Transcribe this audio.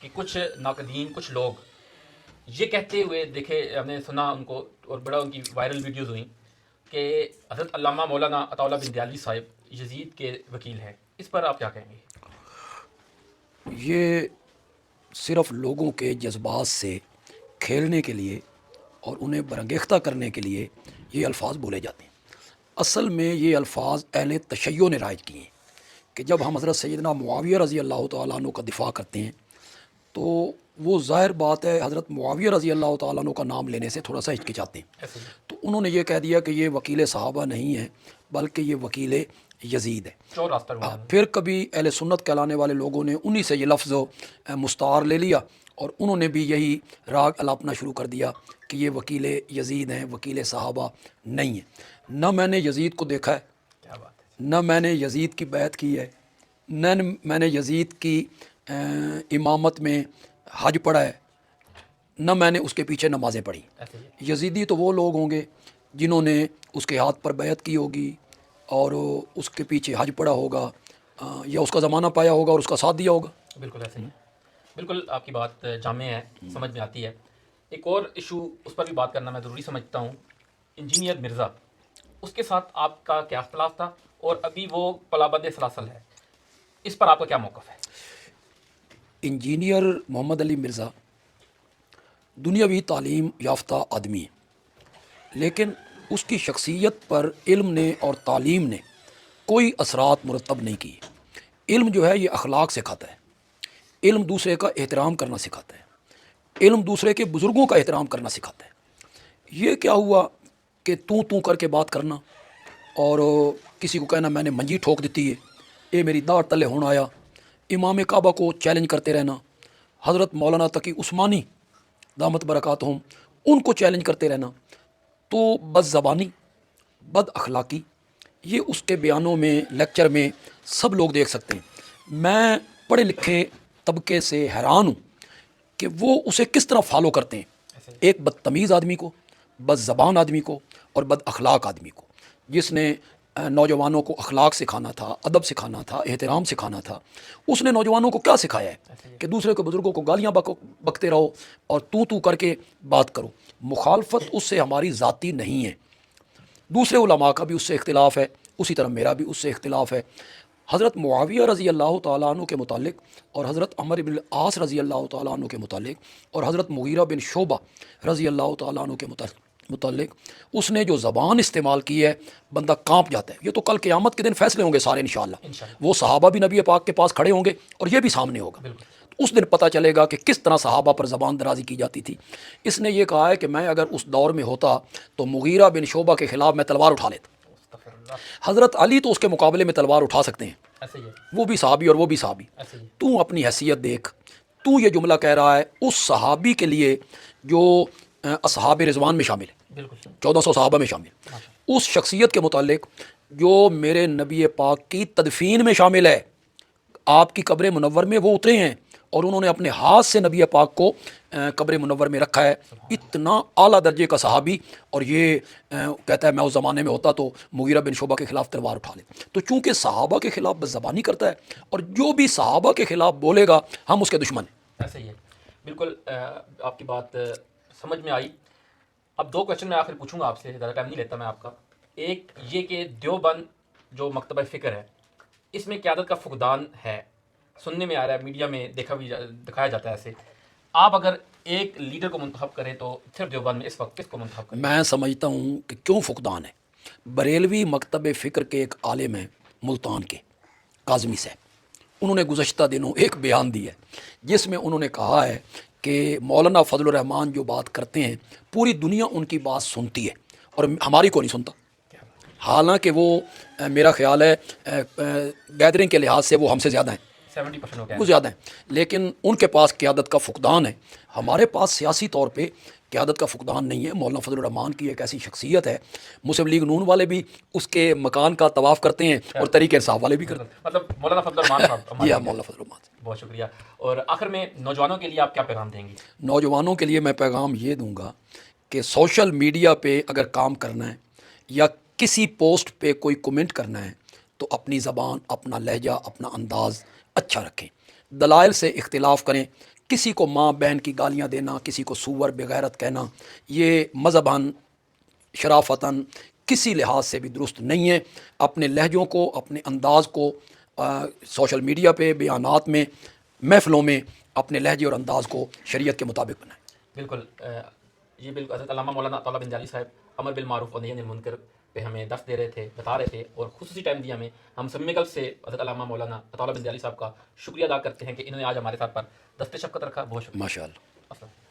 کہ کچھ ناقدین، کچھ لوگ یہ کہتے ہوئے دیکھے، ہم نے سنا ان کو اور بڑا ان کی وائرل ویڈیوز ہوئیں کہ حضرت علامہ مولانا عطا اللہ بن دیالوی صاحب یزید کے وکیل ہیں. اس پر آپ کیا کہیں گے؟ یہ صرف لوگوں کے جذبات سے کھیلنے کے لیے اور انہیں برانگیختہ کرنے کے لیے یہ الفاظ بولے جاتے ہیں. اصل میں یہ الفاظ اہل تشیع نے رائج کیے ہیں کہ جب ہم حضرت سیدنا معاویہ رضی اللہ تعالیٰ عنہ کا دفاع کرتے ہیں تو وہ ظاہر بات ہے حضرت معاویہ رضی اللہ تعالیٰ عنہ کا نام لینے سے تھوڑا سا ہچکچاتے ہیں. ایسے ہی. تو انہوں نے یہ کہہ دیا کہ یہ وکیل صحابہ نہیں ہے بلکہ یہ وکیل یزید ہے. چور راستہ ڈھونڈا. پھر کبھی اہل سنت کہلانے والے لوگوں نے انہی سے یہ لفظ مستعار لے لیا اور انہوں نے بھی یہی راگ الاپنا شروع کر دیا کہ یہ وکیل یزید ہیں، وکیل صحابہ نہیں ہیں. نہ میں نے یزید کو دیکھا ہے، کیا بات ہے. نہ میں نے یزید کی بیعت کی ہے، نہ میں نے یزید کی امامت میں حج پڑھا ہے، نہ میں نے اس کے پیچھے نمازیں پڑھی. ایسے ہی. یزیدی تو وہ لوگ ہوں گے جنہوں نے اس کے ہاتھ پر بیعت کی ہوگی اور اس کے پیچھے حج پڑا ہوگا یا اس کا زمانہ پایا ہوگا اور اس کا ساتھ دیا ہوگا. بالکل ایسے ہی. بالکل آپ کی بات جامع ہے، سمجھ میں آتی ہے. ایک اور ایشو اس پر بھی بات کرنا میں ضروری سمجھتا ہوں. انجینئر مرزا، اس کے ساتھ آپ کا کیا اختلاف تھا اور ابھی وہ پلابند سلاسل ہے، اس پر آپ کا کیا موقف ہے؟ انجینئر محمد علی مرزا دنیاوی تعلیم یافتہ آدمی ہے، لیکن اس کی شخصیت پر علم نے اور تعلیم نے کوئی اثرات مرتب نہیں کی. علم جو ہے یہ اخلاق سکھاتا ہے، علم دوسرے کا احترام کرنا سکھاتا ہے، علم دوسرے کے بزرگوں کا احترام کرنا سکھاتا ہے. یہ کیا ہوا کہ تو کر کے بات کرنا اور کسی کو کہنا میں نے منجی ٹھوک دیتی ہے، اے میری داڑھ تلے ہونا آیا، امام کعبہ کو چیلنج کرتے رہنا، حضرت مولانا تقی عثمانی دامت برکاتہم ان کو چیلنج کرتے رہنا. تو بد زبانی، بد اخلاقی یہ اس کے بیانوں میں، لیکچر میں سب لوگ دیکھ سکتے ہیں. میں پڑھے لکھے طبقے سے حیران ہوں کہ وہ اسے کس طرح فالو کرتے ہیں، ایک بدتمیز آدمی کو، بد زبان آدمی کو اور بد اخلاق آدمی کو، جس نے نوجوانوں کو اخلاق سکھانا تھا، ادب سکھانا تھا، احترام سکھانا تھا. اس نے نوجوانوں کو کیا سکھایا ہے کہ دوسرے کے بزرگوں کو گالیاں بکتے رہو اور تو کر کے بات کرو. مخالفت اس سے ہماری ذاتی نہیں ہے، دوسرے علماء کا بھی اس سے اختلاف ہے، اسی طرح میرا بھی اس سے اختلاف ہے. حضرت معاویہ رضی اللہ تعالیٰ عنہ کے متعلق اور حضرت عمر بن العاص رضی اللہ تعالیٰ عنہ کے متعلق اور حضرت مغیرہ بن شعبہ رضی اللہ تعالیٰ عنہ کے متعلق اس نے جو زبان استعمال کی ہے بندہ کانپ جاتا ہے. یہ تو کل قیامت کے دن فیصلے ہوں گے سارے انشاءاللہ. وہ صحابہ بھی نبی پاک کے پاس کھڑے ہوں گے اور یہ بھی سامنے ہوگا. اس دن پتہ چلے گا کہ کس طرح صحابہ پر زبان درازی کی جاتی تھی. اس نے یہ کہا ہے کہ میں اگر اس دور میں ہوتا تو مغیرہ بن شعبہ کے خلاف میں تلوار اٹھا لیتا. حضرت علی تو اس کے مقابلے میں تلوار اٹھا سکتے ہیں، وہ بھی صحابی اور وہ بھی صحابی. تو اپنی حیثیت دیکھ، تو یہ جملہ کہہ رہا ہے اس صحابی کے لیے جو اصحاب رضوان میں شامل ہے، 1400 صحابہ میں شامل، اس شخصیت کے متعلق جو میرے نبی پاک کی تدفین میں شامل ہے. آپ کی قبر منور میں وہ اترے ہیں اور انہوں نے اپنے ہاتھ سے نبی پاک کو قبر منور میں رکھا ہے. اتنا اعلیٰ درجے کا صحابی، اور یہ کہتا ہے میں اس زمانے میں ہوتا تو مغیرہ بن شعبہ کے خلاف تلوار اٹھا لے. تو چونکہ صحابہ کے خلاف بد زبانی کرتا ہے اور جو بھی صحابہ کے خلاف بولے گا ہم اس کے دشمن ہیں. ایسا ہی ہے. بالکل آپ کی بات سمجھ میں آئی. اب دو کوشچن میں آخر پوچھوں گا آپ سے، زیادہ ٹائم نہیں لیتا میں آپ کا. ایک یہ کہ دیوبند جو مکتبہ فکر ہے اس میں قیادت کا فقدان ہے، سننے میں آ رہا ہے، میڈیا میں دکھایا جاتا ہے ایسے. آپ اگر ایک لیڈر کو منتخب کریں تو صرف دیوبند میں اس وقت کس کو منتخب کریں؟ میں سمجھتا ہوں کہ کیوں فقدان ہے. بریلوی مکتب فکر کے ایک عالم ہیں ملتان کے، کاظمی صاحب، انہوں نے گزشتہ دنوں ایک بیان دیا ہے جس میں انہوں نے کہا ہے کہ مولانا فضل الرحمان جو بات کرتے ہیں پوری دنیا ان کی بات سنتی ہے اور ہماری کو نہیں سنتا. حالانکہ وہ میرا خیال ہے گیدرنگ کے لحاظ سے وہ ہم سے زیادہ ہیں، 70% ہو گیا، وہ زیادہ ہیں، لیکن ان کے پاس قیادت کا فقدان ہے. ہمارے پاس سیاسی طور پہ قیادت کا فقدان نہیں ہے. مولانا فضل الرحمان کی ایک ایسی شخصیت ہے، مسلم لیگ نون والے بھی اس کے مکان کا طواف کرتے ہیں اور تحریک انصاف والے بھی کرتے ہیں. مطلب مولانا فضل الرحمان صاحب. جی ہاں، مولانا فضل الرحمان. بہت شکریہ. اور آخر میں نوجوانوں کے لیے آپ کیا پیغام دیں گے؟ نوجوانوں کے لیے میں پیغام یہ دوں گا کہ سوشل میڈیا پہ اگر کام کرنا ہے یا کسی پوسٹ پہ کوئی کمنٹ کرنا ہے تو اپنی زبان، اپنا لہجہ، اپنا انداز اچھا رکھیں. دلائل سے اختلاف کریں، کسی کو ماں بہن کی گالیاں دینا، کسی کو سور بغیرت کہنا، یہ مذہباً شرافتاً کسی لحاظ سے بھی درست نہیں ہے۔ اپنے لہجوں کو، اپنے انداز کو سوشل میڈیا پہ، بیانات میں، محفلوں میں اپنے لہجے اور انداز کو شریعت کے مطابق بنائیں۔ بالکل یہ بالکل حضرت علامہ مولانا عطا اللہ بن صاحب امر بالمعروف اور نہی عن المنکر پہ ہمیں درس دے رہے تھے، بتا رہے تھے، اور خصوصی ٹائم دیا ہمیں۔ ہم سب کل سے حضرت علامہ مولانا عطا اللہ بن صاحب کا شکریہ ادا کرتے ہیں کہ انہوں نے آج ہمارے ساتھ پر دست شفقت رکھا۔ بہت شکریہ۔ ماشاء اللہ۔ السلام۔